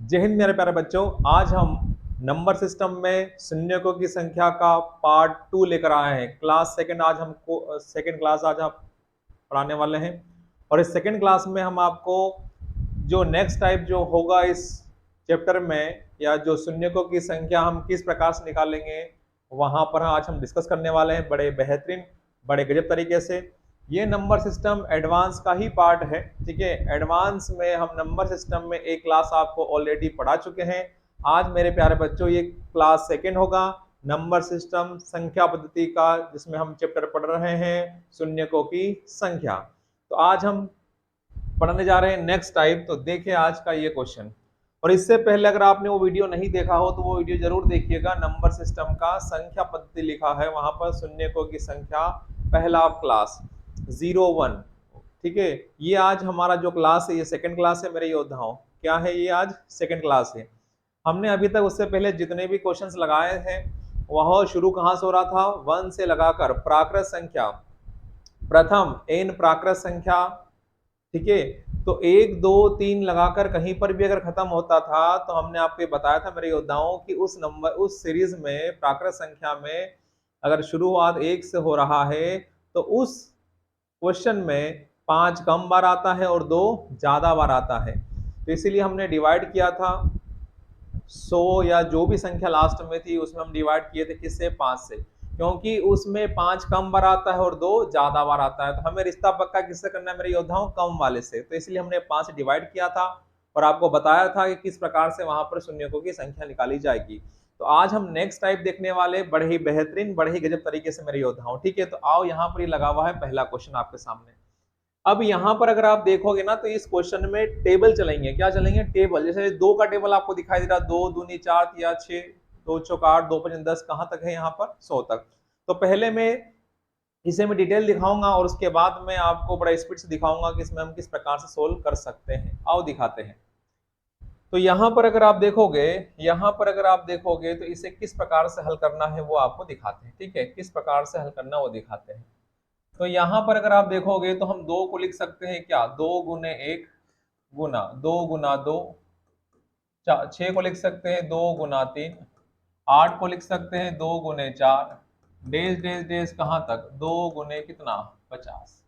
जय हिंद मेरे प्यारे बच्चों। आज हम नंबर सिस्टम में शून्यकों की संख्या का पार्ट 2 लेकर आए हैं। क्लास सेकंड आज हमको सेकंड क्लास आज हम पढ़ाने वाले हैं और इस सेकंड क्लास में हम आपको जो नेक्स्ट टाइप जो होगा इस चैप्टर में या जो शून्यकों की संख्या हम किस प्रकार से निकालेंगे वहां पर आज हम डिस्कस करने वाले हैं बड़े बेहतरीन बड़े गजब तरीके से। ये नंबर सिस्टम एडवांस का ही पार्ट है, ठीक है। एडवांस में हम नंबर सिस्टम में एक क्लास आपको ऑलरेडी पढ़ा चुके हैं। आज मेरे प्यारे बच्चों ये क्लास सेकंड होगा नंबर सिस्टम संख्या पद्धति का, जिसमें हम चैप्टर पढ़ रहे हैं शून्यकों की संख्या। तो आज हम पढ़ने जा रहे हैं नेक्स्ट टाइप। तो देखिए आज का ये क्वेश्चन, और इससे पहले अगर आपने वो वीडियो नहीं देखा हो तो वो वीडियो जरूर देखिएगा। नंबर सिस्टम का संख्या पद्धति लिखा है वहां पर शून्यकों की संख्या पहला क्लास 01, ठीक है। ये आज हमारा जो क्लास है ये सेकंड क्लास है मेरे योद्धाओं। क्या है ये? आज सेकंड क्लास है। हमने अभी तक उससे पहले जितने भी क्वेश्चंस लगाए हैं वह शुरू कहां से हो रहा था? 1 से लगाकर प्राकृत संख्या, प्रथम n प्राकृत संख्या, ठीक है। तो 1 2 3 लगाकर कहीं पर भी अगर खत्म होता था तो हमने आपको ये बताया था मेरे योद्धाओं कि उस सीरीज में प्राकृत संख्या में अगर शुरुआत 1 से हो रहा है तो उस क्वेश्चन में 5 कम बार आता है और 2 ज्यादा बार आता है। तो इसीलिए हमने डिवाइड किया था 100 या जो भी संख्या लास्ट में थी उसमें हम डिवाइड किए थे किससे? 5 से, क्योंकि उसमें 5 कम बार आता है और 2 ज्यादा बार आता है। तो हमें रिश्ता पक्का किससे करना है मेरे योद्धाओं? कम वाले से। तो इसलिए हमने 5 से डिवाइड किया था और आपको बताया था कि किस प्रकार से वहां पर शून्यकों की संख्या निकाली जाएगी। तो आज हम नेक्स्ट टाइप देखने वाले बड़े ही बेहतरीन बड़े ही गजब तरीके से मेरे योद्धाओं, ठीक है। तो आओ यहाँ पर ही लगा हुआ है पहला क्वेश्चन आपके सामने। अब यहाँ पर अगर आप देखोगे ना तो इस क्वेश्चन में टेबल चलेंगे। क्या चलेंगे? टेबल। जैसे 2 का टेबल आपको दिखाई दे रहा, 2 दूनी 4 या 6, 2 चौक 8, 2 5 10, कहां तक है? यहाँ पर 100 तक। तो पहले मैं इसे मैं डिटेल दिखाऊंगा और उसके बाद मैं आपको बड़ा स्पीड से दिखाऊंगा कि इसमें हम किस प्रकार से सोल्व कर सकते हैं। आओ दिखाते हैं। तो यहाँ पर अगर आप देखोगे, यहाँ पर अगर आप देखोगे तो इसे किस प्रकार से हल करना है वो आपको दिखाते हैं, ठीक है। किस प्रकार से हल करना वो दिखाते हैं। तो यहाँ पर अगर आप देखोगे तो हम 2 को लिख सकते हैं क्या? 2 गुने 1 गुना 2 गुना 2, 6 को लिख सकते हैं 2 गुना 3, 8 को लिख सकते हैं 2 गुने 4, डेज डेज डेज कहाँ तक? 2 गुने कितना? 50।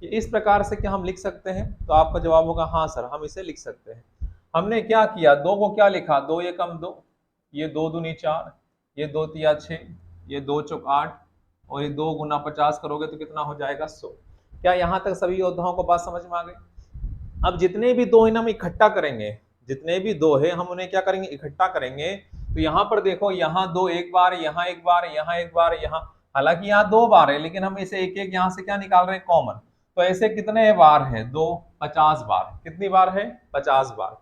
ये इस प्रकार से क्या हम लिख सकते हैं? तो आपका जवाब होगा हाँ सर, हम इसे लिख सकते हैं। हमने क्या किया? 2 को क्या लिखा? 2 एकम 2, ये 2 दूनी 4, ये 2 तिया 6, ये 2 चौक 8 और ये 2 गुना 50 करोगे तो कितना हो जाएगा? 100। क्या यहाँ तक सभी योद्धाओं को बात समझ में आ गई? अब जितने भी 2 है ना हम इकट्ठा करेंगे, जितने भी 2 है हम उन्हें क्या करेंगे? इकट्ठा करेंगे। तो यहाँ पर देखो, यहाँ 2 एक बार, यहाँ एक बार, यहाँ एक बार, यहाँ, हालांकि यहाँ 2 बार है लेकिन हम इसे एक एक यहाँ से क्या निकाल रहे हैं? कॉमन। तो ऐसे कितने बार है? 2 50 बार। कितनी बार है? 50 बार।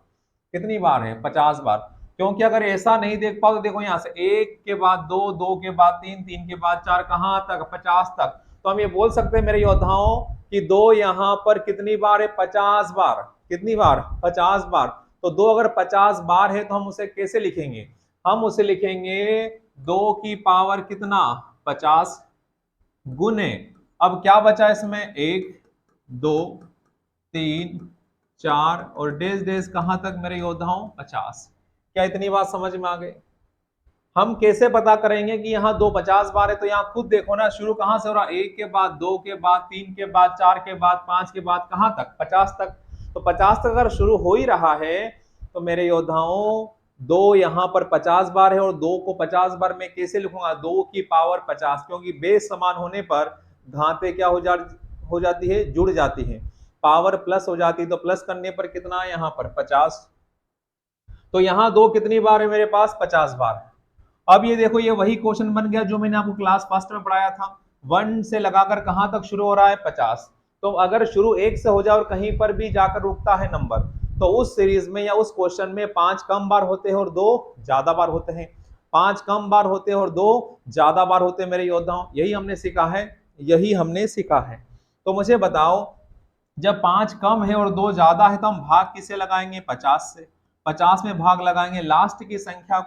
कितनी बार है? 50 बार। क्योंकि अगर ऐसा नहीं देख पाओ तो देखो यहाँ से 1 के बाद 2, 2 के बाद 3, 3 के बाद 4, कहां तक? 50 तक। तो हम ये बोल सकते हैं मेरे योद्धाओं कि 2 यहाँ पर कितनी बार है? 50 बार। कितनी बार? 50 बार। तो 2 अगर 50 बार है तो हम उसे कैसे लिखेंगे? हम उसे लिखेंगे 2 की पावर कितना? 50 गुने, अब क्या बचा इसमें? 1 2 3 4 और डेज डेज कहां तक मेरे योद्धाओं? 50। क्या इतनी बात समझ में आ गई? हम कैसे पता करेंगे कि यहाँ 2 50 बार है? तो यहाँ खुद देखो ना, शुरू कहां से हो रहा? 1 के बाद 2 के बाद 3 के बाद 4 के बाद 5 के बाद कहां तक? 50 तक। तो 50 तक अगर शुरू हो ही रहा है तो मेरे योद्धाओं 2 यहाँ पर 50 बार है और 2 को 50 बार मैं कैसे लिखूंगा? 2 की पावर 50, क्योंकि बेस समान होने पर घाते क्या हो जाती है? जुड़ जाती है। पावर प्लस हो जाती है तो प्लस करने पर कितना है यहाँ पर? 50। तो यहाँ 2 कितनी बार है मेरे पास? 50 बार। अब ये देखो, ये वही क्वेश्चन बन गया जो मैंने आपको क्लास फर्स्ट में पढ़ाया था। 1 से लगाकर कहां तक शुरू हो रहा है? 50। तो अगर शुरू 1 से हो जाए और कहीं पर भी जाकर रुकता है नंबर, तो उस सीरीज में या उस क्वेश्चन में 5 कम बार होते हैं और 2 ज्यादा बार होते हैं। 5 कम बार होते हैं और 2 ज्यादा बार होते हैं मेरे योद्धाओं। यही हमने सीखा है, यही हमने सीखा है। तो मुझे बताओ, जब 5 कम है और 2 ज्यादा है तो हम भाग किससे लगाएंगे? 50 से। 50 में भाग लगाएंगे, लास्ट की संख्या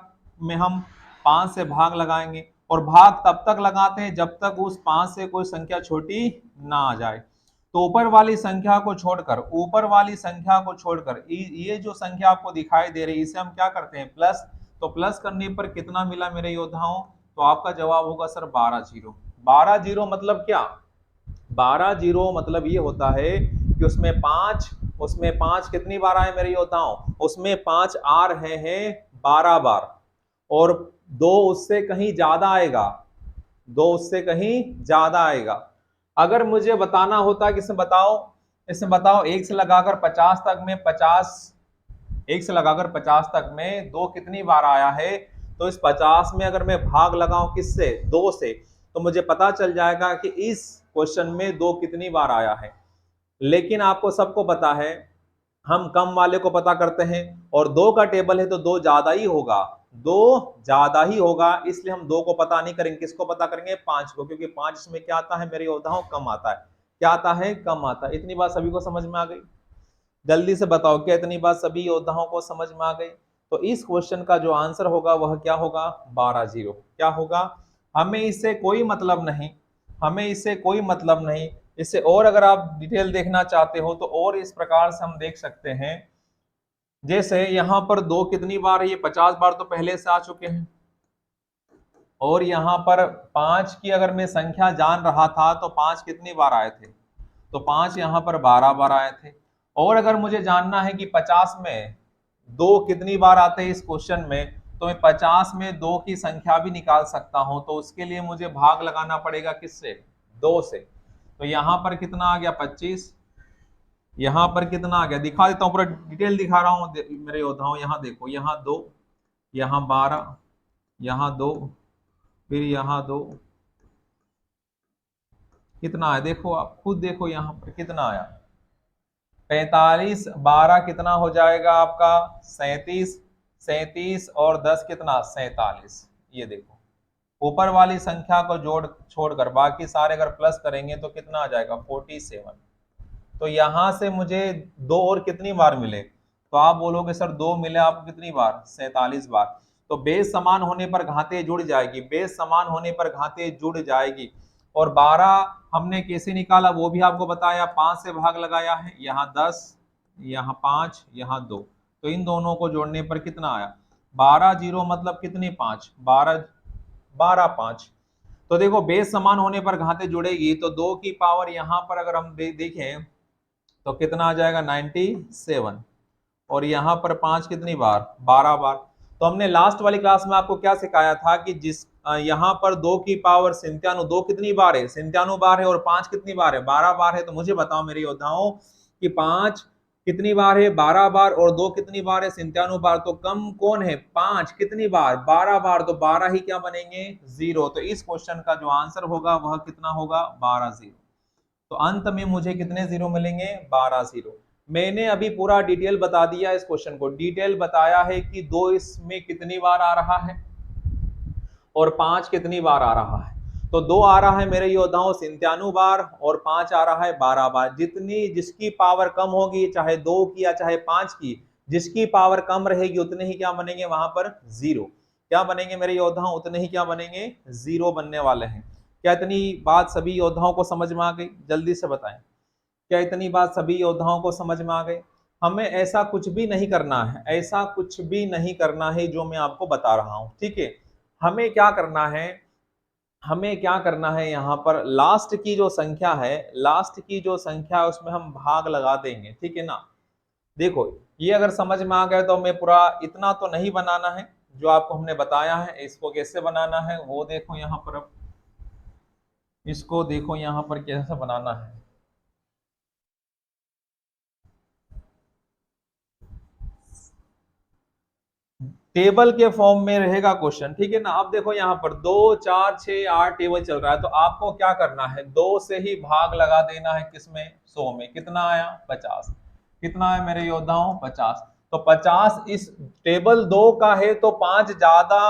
में हम 5 से भाग लगाएंगे और भाग तब तक लगाते हैं जब तक उस 5 से कोई संख्या छोटी ना आ जाए। तो ऊपर वाली संख्या को छोड़कर, ऊपर वाली संख्या को छोड़कर ये जो संख्या आपको दिखाई दे रही है इसे हम क्या करते हैं प्लस। तो प्लस करने पर कितना मिला मेरे योद्धाओं, तो आपका जवाब होगा सर 12 जीरो। 12 जीरो मतलब क्या, 12 जीरो मतलब ये होता है कि उसमें पांच कितनी बार आए मेरे योद्धाओं, उसमें 5 आ रहे हैं 12 बार, और दो उससे कहीं ज्यादा आएगा, दो उससे कहीं ज्यादा आएगा। अगर मुझे बताना होता कि इसमें बताओ 1 से लगाकर 50 तक में 50, 1 से लगाकर 50 तक में 2 कितनी बार आया है, तो इस 50 में अगर मैं भाग लगाऊं किससे, 2 से, तो मुझे पता चल जाएगा कि इस क्वेश्चन में 2 कितनी बार आया है। लेकिन आपको सबको पता है हम कम वाले को पता करते हैं, और 2 का टेबल है तो 2 ज्यादा ही होगा, 2 ज्यादा ही होगा, इसलिए हम 2 को पता नहीं करेंगे, किसको पता करेंगे 5 को, क्योंकि 5 इसमें क्या आता है मेरे योद्धाओं, कम आता है। क्या आता है, कम आता है। इतनी बात सभी को समझ में आ गई, जल्दी से बताओ क्या इतनी बात सभी योद्धाओं को समझ में आ गई। तो इस क्वेश्चन का जो आंसर होगा वह क्या होगा, 12 जीरो। क्या होगा, हमें इससे कोई मतलब नहीं, हमें इससे कोई मतलब नहीं। इससे और अगर आप डिटेल देखना चाहते हो तो और इस प्रकार से हम देख सकते हैं, जैसे यहां पर 2 कितनी बार है, ये 50 बार तो पहले से आ चुके हैं, और यहां पर 5 की अगर मैं संख्या जान रहा था तो 5 कितनी बार आए थे, तो 5 यहां पर 12 बार आए थे। और अगर मुझे जानना है कि 50 में 2 कितनी बार आते हैं इस क्वेश्चन में, तो मैं 50 में 2 की संख्या भी निकाल सकता हूं, तो उसके लिए मुझे भाग लगाना पड़ेगा किससे, 2 से। तो यहां पर कितना आ गया 25, यहां पर कितना आ गया, दिखा देता हूं पूरा डिटेल दिखा रहा हूं मेरे योद्धाओं, यहां देखो, यहां 2, यहां 12, यहां 2, फिर यहां 2, कितना है देखो, आप खुद देखो यहां पर कितना आया, 45, 12 कितना हो जाएगा आपका 37, 37 और 10 कितना 47। ये देखो ऊपर वाली संख्या को छोड़कर बाकी सारे अगर प्लस करेंगे तो कितना आ जाएगा 47। तो यहां से मुझे 2 और कितनी बार मिले, तो आप बोलोगे सर 2 मिले आपको कितनी बार, 47 बार। तो बेस समान होने पर घाते जुड़ जाएगी, बेस समान होने पर घाते जुड़ जाएगी। और 12 हमने कैसे निकाला वो भी आपको बताया, 5 से भाग लगाया है, यहाँ 10, यहाँ 5, यहाँ 2, तो इन दोनों को जोड़ने पर कितना आया 12 जीरो मतलब कितनी 5, 12, 12 5। तो देखो बेस समान होने पर घाते जुड़ेगी, तो 2 की पावर यहाँ पर अगर हम देखें तो कितना आ जाएगा 97, और यहाँ पर 5 कितनी बार 12 बार। तो हमने लास्ट वाली क्लास में आपको क्या सिखाया था कि जिस यहाँ पर 2 की पावर 97, 2 कितनी बार है 97 बार है, और 5 कितनी बार है 12 बार है। तो मुझे बताओ मेरे योद्धाओं कि 5 कितनी बार है 12 बार, और 2 कितनी बार है 97 बार। तो कम कौन है 5 कितनी बार 12 बार, तो 12 ही क्या बनेंगे 0। तो इस क्वेश्चन का जो आंसर होगा वह कितना होगा 12 जीरो। तो अंत में मुझे कितने जीरो मिलेंगे 12 जीरो। मैंने अभी पूरा डिटेल बता दिया, इस क्वेश्चन को डिटेल बताया है कि 2 इसमें कितनी बार आ रहा है और 5 कितनी बार आ रहा है। तो 2 आ रहा है मेरे योद्धाओं 97 बार, और 5 आ रहा है 12 बार। जिसकी पावर कम होगी, चाहे 2 की या चाहे 5 की, जिसकी पावर कम रहेगी उतने ही क्या बनेंगे वहां पर जीरो। क्या बनेंगे मेरे योद्धाओं, उतने ही क्या बनेंगे जीरो बनने वाले हैं। क्या इतनी बात सभी योद्धाओं को समझ में आ गई, जल्दी से बताएं, क्या इतनी बात सभी योद्धाओं को समझ में आ गई। हमें ऐसा कुछ भी नहीं करना है, ऐसा कुछ भी नहीं करना है जो मैं आपको बता रहा हूं, ठीक है। हमें क्या करना है, हमें क्या करना है, यहाँ पर लास्ट की जो संख्या है, लास्ट की जो संख्या है उसमें हम भाग लगा देंगे, ठीक है ना। देखो ये अगर समझ में आ गया तो मैं पूरा इतना तो नहीं बनाना है जो आपको हमने बताया है, इसको कैसे बनाना है वो देखो यहाँ पर, अब इसको देखो यहाँ पर कैसे बनाना है। टेबल के फॉर्म में रहेगा क्वेश्चन, ठीक है ना। अब देखो यहाँ पर 2 4 6 8 टेबल चल रहा है, तो आपको क्या करना है 2 से ही भाग लगा देना है, किसमें 100 में। कितना आया 50, कितना है मेरे योद्धाओं 50। तो 50 इस टेबल 2 का है, तो 5 ज्यादा,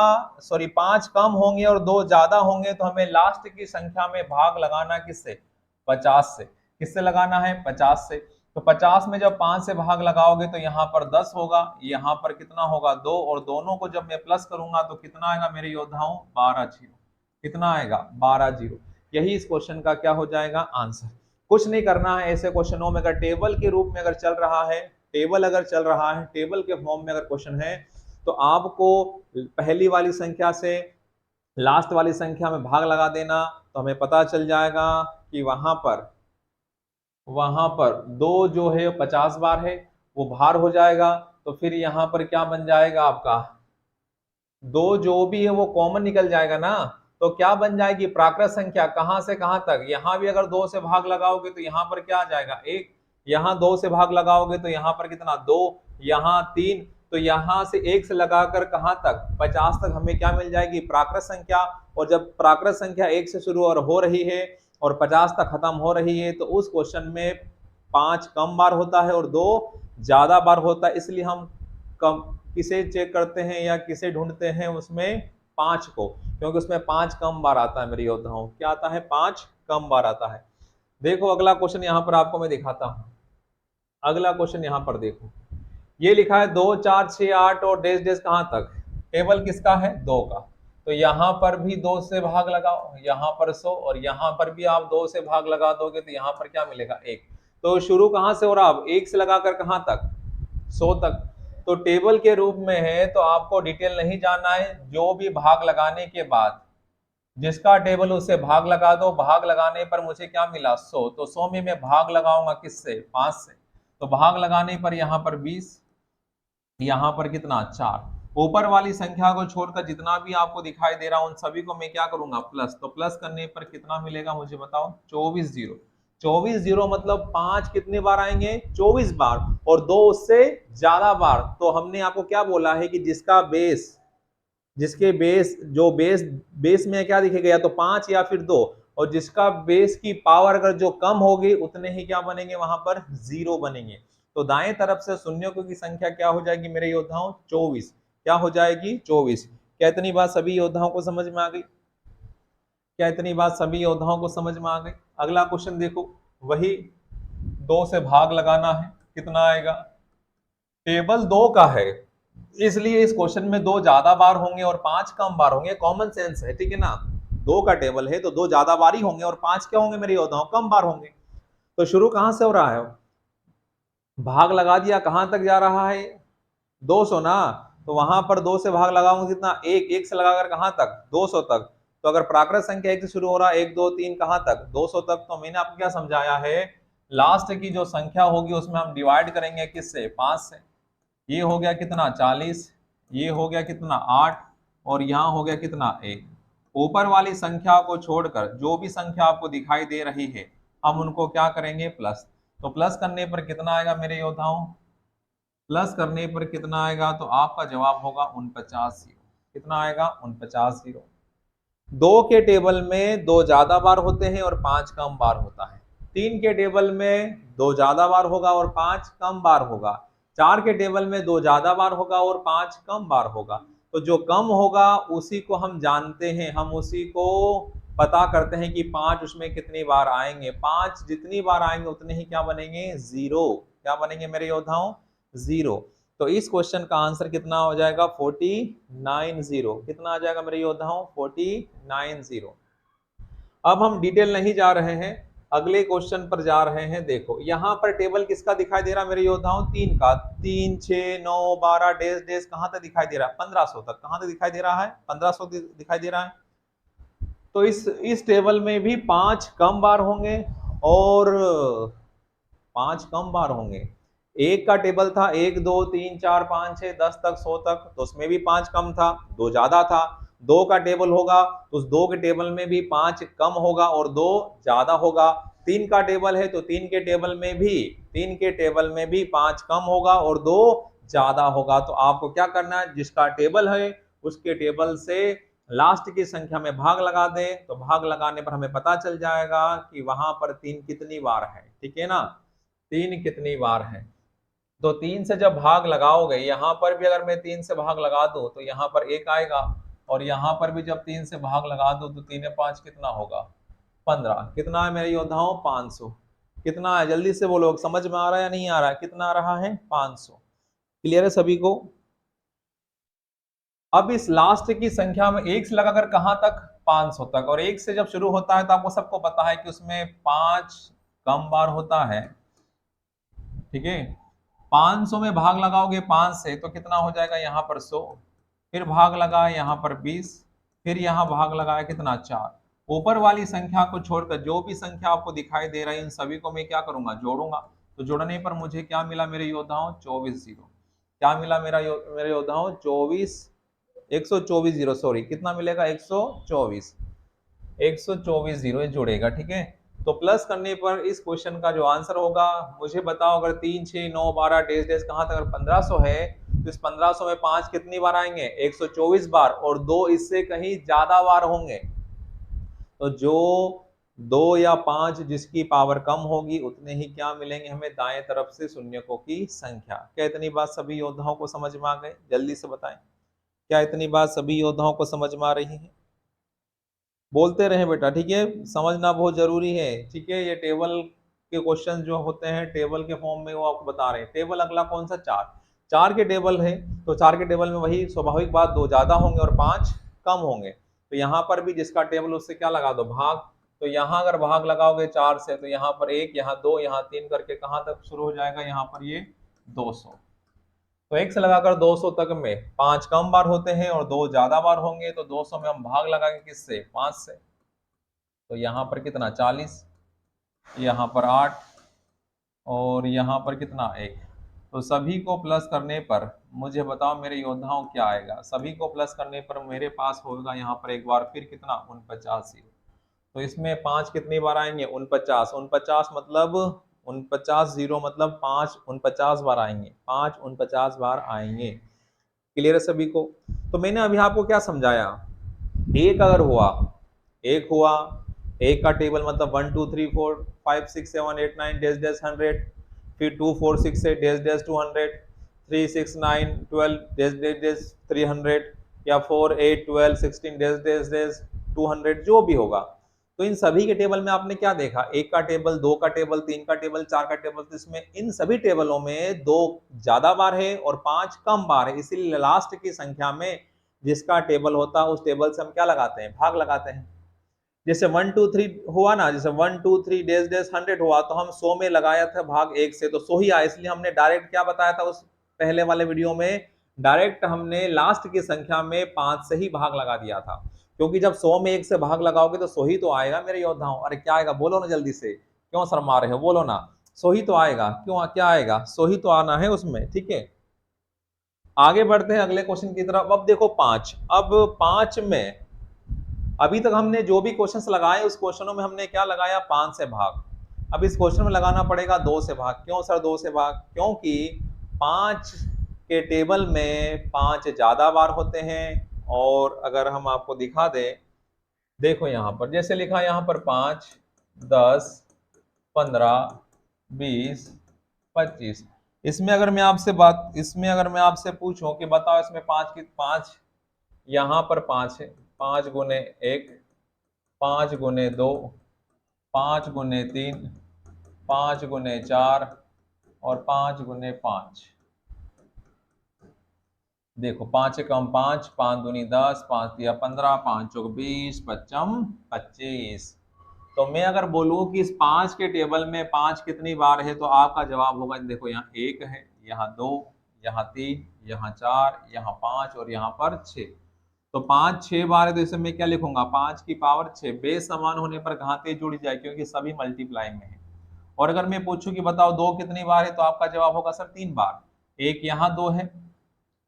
सॉरी 5 कम होंगे और 2 ज्यादा होंगे, तो हमें लास्ट की संख्या में भाग लगाना किससे 50 से। किससे लगाना है 50 से। तो 50 में जब 5 से भाग लगाओगे तो यहाँ पर 10 होगा, यहाँ पर कितना होगा 2, और दोनों को जब मैं प्लस करूंगा तो कितना आएगा मेरे योद्धाओं 12 जीरो। कितना आएगा 12 जीरो। यही इस क्वेश्चन का क्या हो जाएगा आंसर। कुछ नहीं करना है ऐसे क्वेश्चनों में। अगर टेबल के रूप में अगर चल रहा है, टेबल अगर चल रहा है, टेबल के फॉर्म में अगर क्वेश्चन है, तो आपको पहली वाली संख्या से लास्ट वाली संख्या में भाग लगा देना, तो हमें पता चल जाएगा कि वहां पर दो जो है 50 बार है, वो भार हो जाएगा। तो फिर यहाँ पर क्या बन जाएगा आपका, दो जो भी है वो कॉमन निकल जाएगा ना, तो क्या बन जाएगी प्राकृत संख्या, कहां से कहां तक। यहां भी अगर दो से भाग लगाओगे तो यहाँ पर क्या आ जाएगा एक, यहाँ दो से भाग लगाओगे तो यहाँ पर कितना दो, यहाँ तीन, तो यहाँ से एक से लगाकर कहां तक 50 तक हमें क्या मिल जाएगी प्राकृत संख्या। और जब प्राकृत संख्या एक से शुरू और हो रही है और 50 तक खत्म हो रही है, तो उस क्वेश्चन में 5 कम बार होता है और 2 ज्यादा बार होता है। इसलिए हम कम किसे चेक करते हैं या किसे ढूंढते हैं उसमें 5 को, क्योंकि उसमें 5 कम बार आता है मेरे योद्धाओं। क्या आता है 5 कम बार आता है। देखो अगला क्वेश्चन यहाँ पर आपको मैं दिखाता हूं। अगला क्वेश्चन यहाँ पर देखो, ये लिखा है 2 4 6 8 और डेस डेस कहां तक। टेबल किसका है 2 का, तो यहां पर भी 2 से भाग लगाओ, यहां पर 100 और यहां पर भी आप 2 से भाग लगा दोगे तो यहां पर क्या मिलेगा 1। तो शुरू कहां से हो रहा, अब 1 से लगाकर कहां तक 100 तक। तो टेबल के रूप में है तो आपको डिटेल नहीं जानना है, जो भी भाग लगाने के बाद जिसका टेबल उसे भाग लगा दो, भाग लगाने पर मुझे क्या मिला 100, तो 100 में मैं भाग लगाऊंगा किससे 5 से, तो भाग लगाने पर यहाँ पर 20, यहाँ पर कितना 4। ऊपर वाली संख्या को छोड़कर जितना भी आपको दिखाई दे रहा है उन सभी को मैं क्या करूंगा प्लस, तो प्लस करने पर कितना मिलेगा मुझे बताओ 24 जीरो। 24 जीरो मतलब 5 कितने बार आएंगे 24 बार, और 2 उससे ज्यादा बार। तो हमने आपको क्या बोला है कि जिसका बेस, जिसके बेस जो बेस बेस में क्या दिखेगा या तो 5 या फिर 2, और जिसका बेस की पावर अगर जो कम होगी उतने ही क्या बनेंगे वहां पर 0 बनेंगे। तो दाएं तरफ से शून्यों की संख्या क्या हो जाएगी मेरे योद्धाओं 24, क्या हो जाएगी 24। क्या इतनी बात सभी योद्धाओं को समझ में आ गई, क्या इतनी बात सभी योद्धाओं को समझ में आ गई। अगला क्वेश्चन देखो, वही 2 से भाग लगाना है, कितना आएगा, टेबल 2 का है इसलिए इस क्वेश्चन में 2 ज्यादा बार होंगे और 5 कम बार होंगे, कॉमन सेंस है ठीक है ना। 2 का टेबल है तो 2 ज्यादा बार ही होंगे और 5 क्या होंगे मेरे योद्धाओं कम बार होंगे। तो शुरू कहां से हो रहा है, भाग लगा दिया, कहां तक जा रहा है 200 ना, तो वहां पर 2 से भाग लगाऊंगा कितना एक, एक से लगाकर कहां तक 200 तक। तो अगर प्राकृत संख्या 1 से शुरू हो रहा है 1 2 3 कहां तक 200 तक, तो मैंने आपको क्या समझाया है, लास्ट की जो संख्या होगी उसमें हम डिवाइड करेंगे किससे 5 से। ये हो गया कितना 40, ये हो गया कितना 8 और यहाँ हो गया कितना 1। ऊपर वाली संख्या को छोड़कर जो भी संख्या आपको दिखाई दे रही है हम उनको क्या करेंगे प्लस। तो प्लस करने पर कितना आएगा मेरे योद्धाओं, प्लस करने पर कितना आएगा, तो आपका जवाब होगा 49 जीरो। कितना आएगा 49 जीरो। 2 के टेबल में 2 ज्यादा बार होते हैं और 5 कम बार होता है। 3 के टेबल में 2 ज्यादा बार होगा और 5 कम बार होगा। 4 के टेबल में 2 ज्यादा बार होगा और 5 कम बार होगा। तो जो कम होगा उसी को हम जानते हैं, हम उसी को पता करते हैं कि 5 उसमें कितनी बार आएंगे। 5 जितनी बार आएंगे उतने ही क्या बनेंगे 0, क्या बनेंगे मेरे योद्धाओं 0। तो इस क्वेश्चन का आंसर कितना हो जाएगा 49 कितना आ जाएगा मेरे योद्धाओं 49। अब हम डिटेल नहीं जा रहे हैं, अगले क्वेश्चन पर जा रहे हैं। देखो यहाँ पर टेबल किसका दिखाई दे रहा है मेरे योद्धाओं 3 का, 3 6 9 12 डेज डेज कहां तक दिखाई दे रहा है 1500 तक, कहां तक दिखाई दे रहा है 1500 दिखाई दे रहा है। तो इस टेबल में भी 5 कम बार होंगे और 5 कम बार होंगे। एक का टेबल था 1 2 3 4 5 6 10 तक 100 तक, तो उसमें भी 5 कम था 2 ज्यादा था। 2 का टेबल होगा तो उस 2 के टेबल में भी 5 कम होगा और 2 ज्यादा होगा। 3 का टेबल है तो 3 के टेबल में भी 5 कम होगा और 2 ज्यादा होगा। तो आपको क्या करना है, जिसका टेबल है उसके टेबल से लास्ट की संख्या में भाग लगा दे, तो भाग लगाने पर हमें पता चल जाएगा कि वहां पर 3 कितनी बार है, ठीक है ना 3 कितनी बार है। तो 3 से जब भाग लगाओगे, यहां पर भी अगर मैं 3 से भाग लगा दूं तो यहां पर 1 आएगा, और यहां पर भी जब 3 से भाग लगा दो तो 3 5 कितना होगा 15। कितना है मेरे योद्धाओं 500। कितना है जल्दी से बोलो, समझ में आ रहा है या नहीं आ रहा है, कितना आ रहा है 500। क्लियर है सभी को। अब इस लास्ट की संख्या में 1 से लगाकर कहां तक 500 तक, और 1 से जब शुरू होता है तो आपको सबको पता है कि उसमें 5 कम बार होता है, ठीक है। 500 में भाग लगाओगे 5 से तो कितना हो जाएगा यहाँ पर 100, फिर भाग लगाए यहाँ पर 20, फिर यहाँ भाग लगाया कितना 4। ऊपर वाली संख्या को छोड़कर जो भी संख्या आपको दिखाई दे रही है इन सभी को मैं क्या करूंगा, जोड़ूंगा। तो जोड़ने पर मुझे क्या मिला मेरे योद्धाओं, 24 जीरो। क्या मिला मेरे योद्धाओं, 24, 124 जीरो, सॉरी कितना मिलेगा, 124, 124 जीरो जुड़ेगा, ठीक है। तो प्लस करने पर इस क्वेश्चन का जो आंसर होगा, मुझे बताओ, अगर 3 6 9 12 डेज डेज कहां तक, अगर 1500 है तो इस 1500 में 5 कितनी बार आएंगे, 124 बार, और 2 इससे कहीं ज्यादा बार होंगे। तो जो 2 या 5 जिसकी पावर कम होगी उतने ही क्या मिलेंगे हमें, दाएं तरफ से शून्यकों की संख्या। क्या इतनी बात सभी योद्धाओं को समझ में आ गई, जल्दी से बताएं, क्या इतनी बात सभी योद्धाओं को समझ में आ रही है? बोलते रहे बेटा, ठीक है, समझना बहुत जरूरी है, ठीक है। ये टेबल के क्वेश्चन जो होते हैं टेबल के फॉर्म में वो आपको बता रहे हैं। टेबल अगला कौन सा, 4, 4 के टेबल है, तो 4 के टेबल में वही स्वाभाविक बात, 2 ज्यादा होंगे और 5 कम होंगे। तो यहाँ पर भी जिसका टेबल उससे क्या लगा दो, भाग। तो यहाँ अगर भाग लगाओगे 4 से तो यहाँ पर 1, यहाँ 2, यहाँ 3 करके कहाँ तक शुरू हो जाएगा, यहाँ पर ये 200। तो 1 से लगाकर 200 तक में 5 कम बार होते हैं और 2 ज्यादा बार होंगे। तो 200 में हम भाग लगाएंगे किससे, 5 से। तो यहाँ पर कितना 40, यहाँ पर 8 और यहाँ पर कितना 1। तो सभी को प्लस करने पर मुझे बताओ मेरे योद्धाओं क्या आएगा, सभी को प्लस करने पर मेरे पास होगा यहाँ पर एक बार फिर कितना 49 जीरो। तो इसमें 5 कितनी बार आएंगे, 49, 49 मतलब 49 जीरो मतलब 5 49 बार आएंगे, 5 49 बार आएंगे। क्लियर है सभी को? तो मैंने अभी आपको क्या समझाया, एक अगर हुआ, एक हुआ, एक का टेबल मतलब 1 2 3 4 5 6 7 8 9 डेज डेज 100, फिर 2 4 6 8 days days 200, 3 6 9 12 days days days 300, या 4 8 12 16 डेज डेज डेज 200, जो भी होगा। तो इन सभी के टेबल में आपने क्या देखा, एक का टेबल, 2 का टेबल, 3 का टेबल, 4 का टेबल। तो इसमें इन सभी टेबलों में 2 ज्यादा बार है और 5 कम बार है, इसीलिए लास्ट की संख्या में जिसका टेबल होता है उस टेबल से हम क्या लगाते हैं, भाग लगाते हैं। जैसे 1 2 3 हुआ ना, जैसे 1 2 3 डेज डेज 100 हुआ तो हम 100 में लगाया था भाग 1 से, तो 100 ही आया। इसलिए हमने डायरेक्ट क्या बताया था उस पहले वाले वीडियो में, डायरेक्ट हमने लास्ट की संख्या में 5 से ही भाग लगा दिया था, क्योंकि जब 100 में 1 से भाग लगाओगे तो 100 ही तो आएगा मेरे योद्धाओं। अरे क्या आएगा, बोलो ना जल्दी से, क्यों शर्मा रहे हो, बोलो ना, 100 ही तो आएगा। क्यों, क्या आएगा, 100 ही तो आना है उसमें, ठीक है। आगे बढ़ते हैं अगले क्वेश्चन की तरफ। अब देखो 5, अब 5 में अभी तक हमने जो भी क्वेश्चंस लगाए उस क्वेश्चनों में हमने क्या लगाया, 5 से भाग। अब इस क्वेश्चन में लगाना पड़ेगा 2 से भाग। क्यों सर 2 से भाग, क्योंकि 5 के टेबल में 5 ज्यादा बार होते हैं। और अगर हम आपको दिखा दें, देखो यहाँ पर जैसे लिखा, यहाँ पर 5 10 15 20 25। इसमें अगर मैं आपसे पूछूं कि बताओ इसमें 5 यहाँ पर 5 है, 5 गुने 1, 5 गुने 2, 5 गुने 3, 5 गुने 4 और 5 गुने 5। देखो 5 कम 5, 5 दूनी 10, 5 दिया 15, 5 चौक 20, 25 25। तो मैं अगर बोलूं कि इस 5 के टेबल में 5 कितनी बार है, तो आपका जवाब होगा, देखो यहाँ 1 है, यहाँ 2, यहाँ 3, यहाँ 4, यहाँ 5 और यहाँ पर 6। तो 5 6 बार है, तो इसे मैं क्या लिखूंगा, 5 की पावर 6। बेस समान होने पर घाते जुड़ जाए क्योंकि सभी मल्टीप्लाई में है। और अगर मैं पूछूं कि बताओ 2 कितनी बार है, तो आपका जवाब होगा सर 3 बार। एक यहाँ 2 है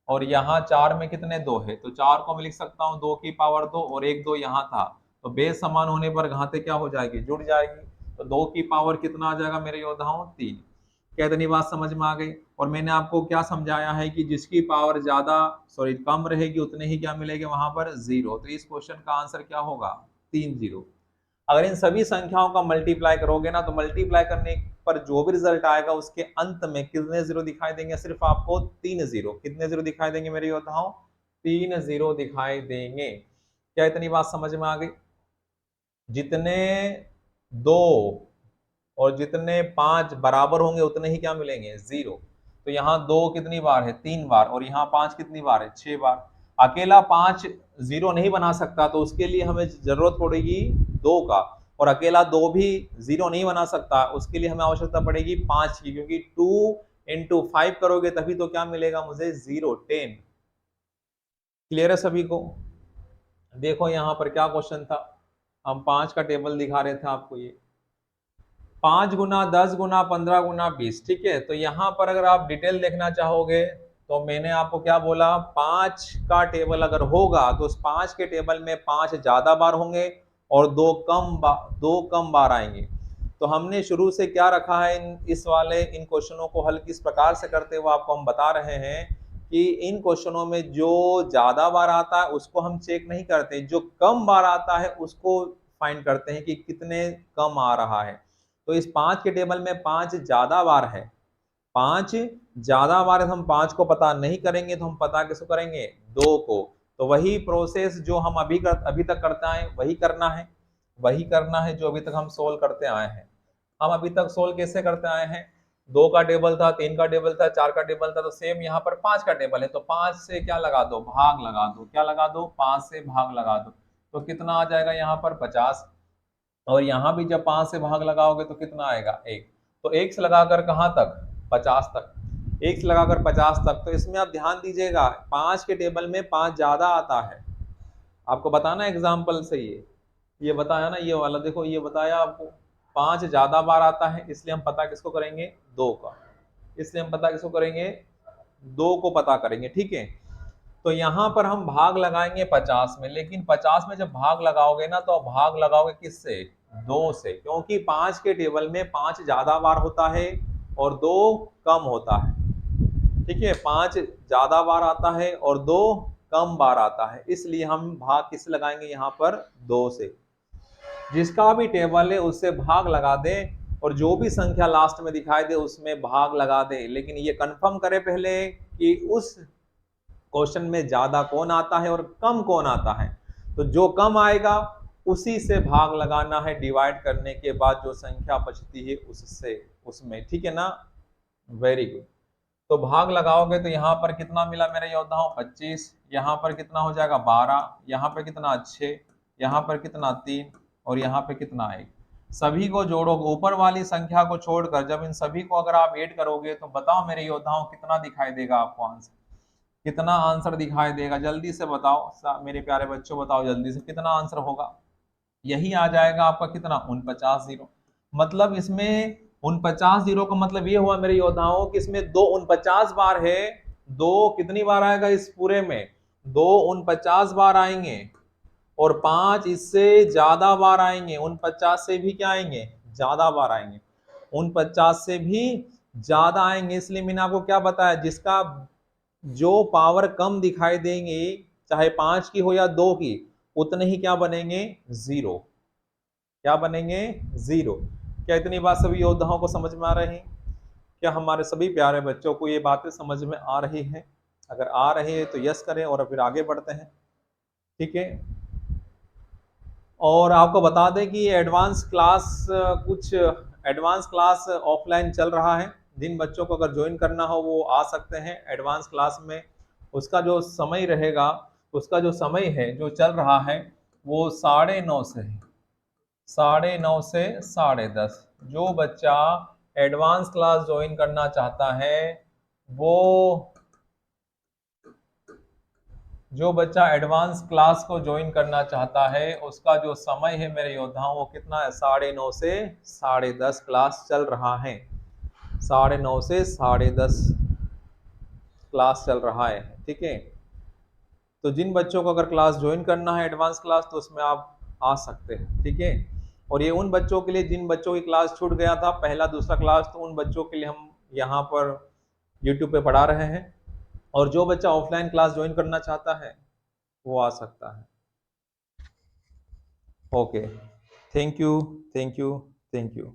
और यहाँ 4 में कितने 2 है, तो 4 को मैं लिख सकता हूँ 2 की पावर 2 और 1 2 यहाँ था। तो बेस समान होने पर घाते क्या हो जाएगी, जुड़ जाएगी। तो 2 की पावर कितना आ जाएगा मेरे योद्धाओं, 3। क्या इतनी बात समझ में आ गई? और मैंने आपको क्या समझाया है कि जिसकी पावर ज्यादा कम रहेगी उतने ही क्या मिलेंगे वहां पर, 0। तो इस क्वेश्चन का आंसर क्या होगा, 3 0। अगर इन सभी संख्याओं का मल्टीप्लाई करोगे ना, तो मल्टीप्लाई करने पर जो भी रिजल्ट आएगा उसके अंत में कितने जीरो दिखाई देंगे, सिर्फ आपको 3 जीरो। कितने जीरो दिखाई देंगे मेरे योद्धाओं, 3 जीरो दिखाई देंगे। क्या इतनी बात समझ में आ गई? जितने 2 और जितने 5 बराबर होंगे उतने ही क्या मिलेंगे, 0। तो यहाँ 2 कितनी बार है, 3 बार, और यहाँ 5 कितनी बार है, 6 बार। अकेला 5 0 नहीं बना सकता, तो उसके लिए हमें जरूरत पड़ेगी 2 का। और अकेला 2 भी 0 नहीं बना सकता, उसके लिए हमें आवश्यकता पड़ेगी 5 की, क्योंकि 2 इंटू 5 करोगे तभी तो क्या मिलेगा मुझे 0, 10। क्लियर है सभी को? देखो यहाँ पर क्या क्वेश्चन था, हम 5 का टेबल दिखा रहे थे आपको, ये 5 गुना 10 गुना 15 गुना 20, ठीक है। तो यहाँ पर अगर आप डिटेल देखना चाहोगे तो मैंने आपको क्या बोला, 5 का टेबल अगर होगा तो उस 5 के टेबल में 5 ज्यादा बार होंगे और 2 कम बार आएंगे। तो हमने शुरू से क्या रखा है, इस वाले इन क्वेश्चनों को हल किस प्रकार से करते हुए आपको हम बता रहे हैं कि इन क्वेश्चनों में जो ज्यादा बार आता है उसको हम चेक नहीं करते, जो कम बार आता है उसको फाइंड करते हैं कि कितने कम आ रहा है। तो इस 5 के टेबल में 5 ज्यादा बार है, 5 ज्यादा बार, हम 5 को पता नहीं करेंगे तो हम पता किसको करेंगे, 2 को। तो वही प्रोसेस जो हम अभी तक करते आए वही करना है, वही करना है जो अभी तक हम सोल्व करते आए हैं। हम अभी तक सोल्व कैसे करते आए हैं, 2 का टेबल था, 3 का टेबल था, 4 का टेबल था, तो सेम यहाँ पर 5 का टेबल है, तो 5 से क्या लगा दो, भाग लगा दो, क्या लगा दो, 5 से भाग लगा दो, तो कितना आ जाएगा यहाँ पर 50। और यहाँ भी जब 5 से भाग लगाओगे तो कितना आएगा, 1। तो 1 से लगाकर कहाँ तक, 50 तक, 1 से लगाकर 50 तक। तो इसमें आप ध्यान दीजिएगा, 5 के टेबल में 5 ज्यादा आता है, आपको बताना एग्जाम्पल से, ये बताया ना, ये वाला देखो, ये बताया आपको 5 ज्यादा बार आता है, इसलिए हम पता किसको करेंगे, 2 का, इसलिए हम पता किसको करेंगे, 2 को पता करेंगे, ठीक है। तो यहाँ पर हम भाग लगाएंगे 50 में, लेकिन 50 में जब भाग लगाओगे ना तो भाग लगाओगे किससे, 2 से, क्योंकि 5 के टेबल में 5 ज्यादा बार होता है और 2 कम होता है, ठीक है। 5 ज्यादा बार आता है और 2 कम बार आता है, इसलिए हम भाग किससे लगाएंगे, यहाँ पर 2 से। जिसका भी टेबल है उससे भाग लगा दे और जो भी संख्या लास्ट में दिखाई दे उसमें भाग लगा दे, लेकिन ये कंफर्म करे पहले कि उस क्वेश्चन में ज्यादा कौन आता है और कम कौन आता है। तो जो कम आएगा उसी से भाग लगाना है, डिवाइड करने के बाद जो संख्या बचती है उससे, उसमें, ठीक है ना, वेरी गुड। तो भाग लगाओगे तो यहाँ पर कितना मिला मेरे योद्धाओं, 25, यहाँ पर कितना हो जाएगा 12, यहाँ पर कितना 6, यहाँ पर कितना 3 और यहाँ पे कितना 1। सभी को जोड़ोगे, ऊपर वाली संख्या को छोड़कर जब इन सभी को अगर आप ऐड करोगे तो बताओ मेरे योद्धाओं कितना दिखाई देगा आपको आंसर, कितना आंसर दिखाई देगा, जल्दी से बताओ मेरे प्यारे बच्चों, बताओ जल्दी से कितना आंसर होगा। यही आ जाएगा आपका कितना, 49 जीरो। मतलब इसमें 49 जीरो का मतलब ये हुआ मेरे योद्धाओं कि इसमें 2 49 बार है, 2 कितनी बार आएगा इस पूरे में, 2 49 बार आएंगे और 5 इससे ज्यादा बार आएंगे, 49 से भी क्या आएंगे, ज्यादा बार आएंगे, 49 से भी ज्यादा आएंगे। इसलिए मैंने आपको क्या बताया, जिसका जो पावर कम दिखाई देंगे, चाहे 5 की हो या 2 की, उतने ही क्या बनेंगे, 0, क्या बनेंगे, 0। क्या इतनी बात सभी योद्धाओं को समझ में आ रही है? क्या हमारे सभी प्यारे बच्चों को ये बातें समझ में आ रही हैं? अगर आ रही है तो यस करें और फिर आगे बढ़ते हैं, ठीक है। और आपको बता दें कि एडवांस क्लास, कुछ एडवांस क्लास ऑफलाइन चल रहा है, जिन बच्चों को अगर ज्वाइन करना हो वो आ सकते हैं एडवांस क्लास में। उसका जो समय रहेगा, उसका जो समय है जो चल रहा है वो 9:30 से है, 9:30 से 10:30। जो बच्चा एडवांस क्लास ज्वाइन करना चाहता है वो, जो बच्चा एडवांस क्लास को ज्वाइन करना चाहता है उसका जो समय है मेरे योद्धाओं वो कितना है, 9:30 से 10:30 क्लास चल रहा है, 9:30 से 10:30 क्लास चल रहा है, ठीक है। तो जिन बच्चों को अगर क्लास ज्वाइन करना है एडवांस क्लास तो उसमें आप आ सकते हैं, ठीक है। और ये उन बच्चों के लिए जिन बच्चों की क्लास छूट गया था पहला दूसरा क्लास, तो उन बच्चों के लिए हम यहाँ पर यूट्यूब पे पढ़ा रहे हैं। और जो बच्चा ऑफलाइन क्लास ज्वाइन करना चाहता है वो आ सकता है। Okay, thank you, thank you, thank you.